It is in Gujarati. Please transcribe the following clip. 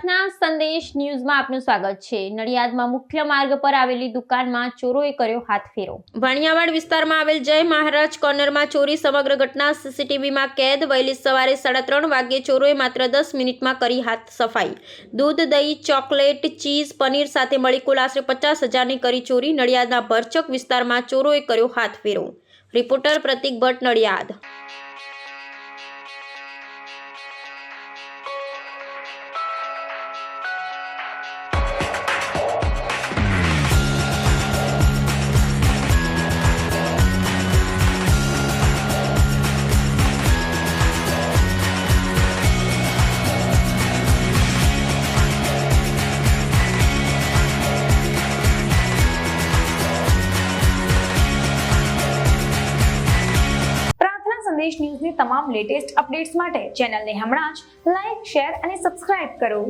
પ્રાર્થના સંદેશ ન્યૂઝમાં આપનું સ્વાગત છે। નડિયાદમાં મુખ્ય માર્ગ પર આવેલી દુકાનમાં ચોરોએ કર્યો હાથફેરો। વાણિયાવાડ વિસ્તારમાં આવેલ જય મહારાજ કોર્નરમાં ચોરી સમગ્ર ઘટના સીસીટીવીમાં કેદ। વહેલી સવારે 3:30 વાગ્યે ચોરોએ માત્ર 10 મિનિટમાં કરી હાથ સફાઈ। દૂધ, દહીં, ચોકલેટ, ચીઝ, પનીર સાથે મળી કુલ આશરે 50,000ની કરી ચોરી। નડિયાદના ભરચક વિસ્તારમાં ચોરોએ કર્યો હાથફેરો। રિપોર્ટર પ્રતિક ભટ્ટ, નડિયાદ। સંદેશ ન્યૂઝની તમામ લેટેસ્ટ અપડેટ્સ માટે ચેનલને હમણાં જ લાઈક, શેર અને સબસ્ક્રાઇબ કરો।